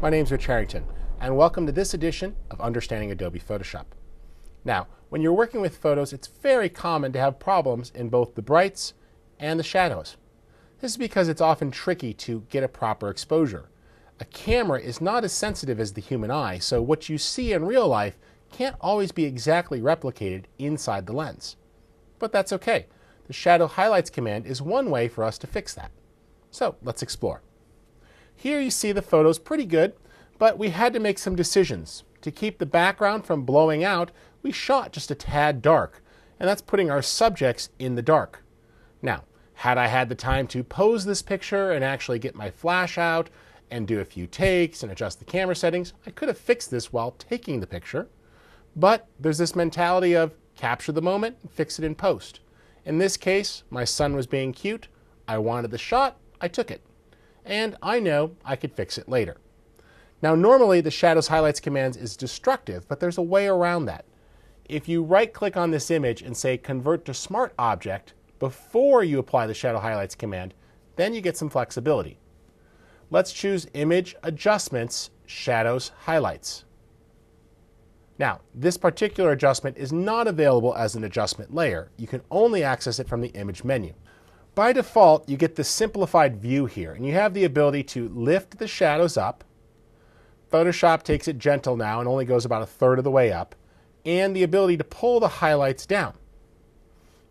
My name's Rich Harrington, and welcome to this edition of Understanding Adobe Photoshop. Now, when you're working with photos, it's very common to have problems in both the brights and the shadows. This is because it's often tricky to get a proper exposure. A camera is not as sensitive as the human eye, so what you see in real life can't always be exactly replicated inside the lens. But that's okay. The Shadow Highlights command is one way for us to fix that. So let's explore. Here you see the photos pretty good, but we had to make some decisions. To keep the background from blowing out, we shot just a tad dark, and that's putting our subjects in the dark. Now, had I had the time to pose this picture and actually get my flash out and do a few takes and adjust the camera settings, I could have fixed this while taking the picture. But there's this mentality of capture the moment and fix it in post. In this case, my son was being cute, I wanted the shot, I took it. And I know I could fix it later. Now normally the Shadows Highlights command is destructive, but there's a way around that. If you right-click on this image and say Convert to Smart Object before you apply the Shadow Highlights command, then you get some flexibility. Let's choose Image Adjustments, Shadows Highlights. Now, this particular adjustment is not available as an adjustment layer. You can only access it from the image menu. By default, you get the simplified view here, and you have the ability to lift the shadows up. Photoshop takes it gentle now and only goes about a third of the way up, and the ability to pull the highlights down.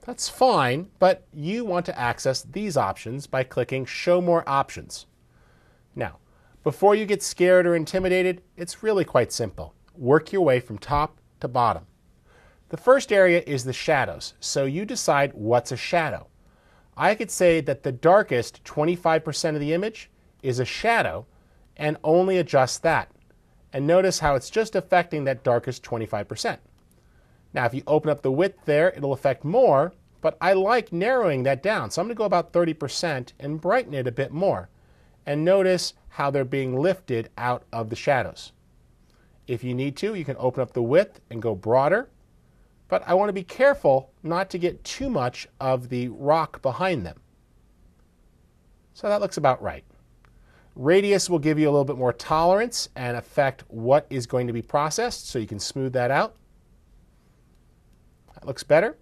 That's fine, but you want to access these options by clicking Show More Options. Now, before you get scared or intimidated, it's really quite simple. Work your way from top to bottom. The first area is the shadows, so you decide what's a shadow. I could say that the darkest 25% of the image is a shadow and only adjust that. And notice how it's just affecting that darkest 25%. Now if you open up the width there, it'll affect more, but I like narrowing that down. So I'm going to go about 30% and brighten it a bit more. And notice how they're being lifted out of the shadows. If you need to, you can open up the width and go broader. But I want to be careful not to get too much of the rock behind them. So that looks about right. Radius will give you a little bit more tolerance and affect what is going to be processed, so you can smooth that out. That looks better.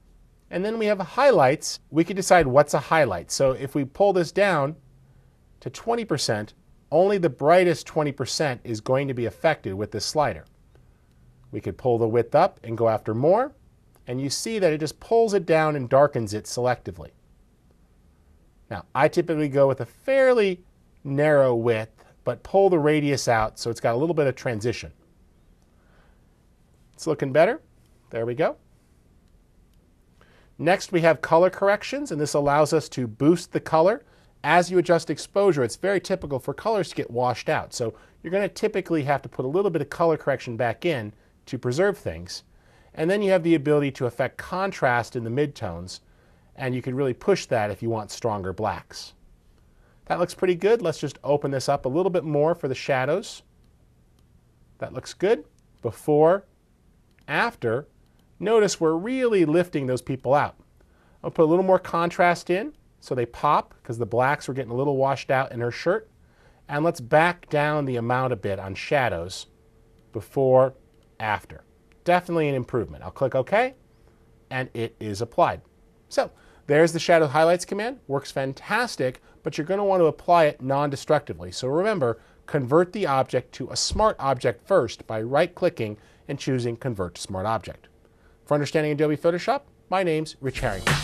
And then we have highlights. We can decide what's a highlight. So if we pull this down to 20%, only the brightest 20% is going to be affected with this slider. We could pull the width up and go after more. And you see that it just pulls it down and darkens it selectively. Now, I typically go with a fairly narrow width, but pull the radius out so it's got a little bit of transition. It's looking better. There we go. Next, we have color corrections, and this allows us to boost the color. As you adjust exposure, it's very typical for colors to get washed out. So you're going to typically have to put a little bit of color correction back in to preserve things. And then you have the ability to affect contrast in the midtones, and you can really push that if you want stronger blacks. That looks pretty good. Let's just open this up a little bit more for the shadows. That looks good. Before, after. Notice we're really lifting those people out. I'll put a little more contrast in so they pop because the blacks were getting a little washed out in her shirt. And let's back down the amount a bit on shadows before, after. Definitely an improvement. I'll click OK, and it is applied. So there's the Shadow Highlights command. Works fantastic, but you're going to want to apply it non-destructively. So remember, convert the object to a smart object first by right-clicking and choosing Convert to Smart Object. For Understanding Adobe Photoshop, my name's Rich Harrington.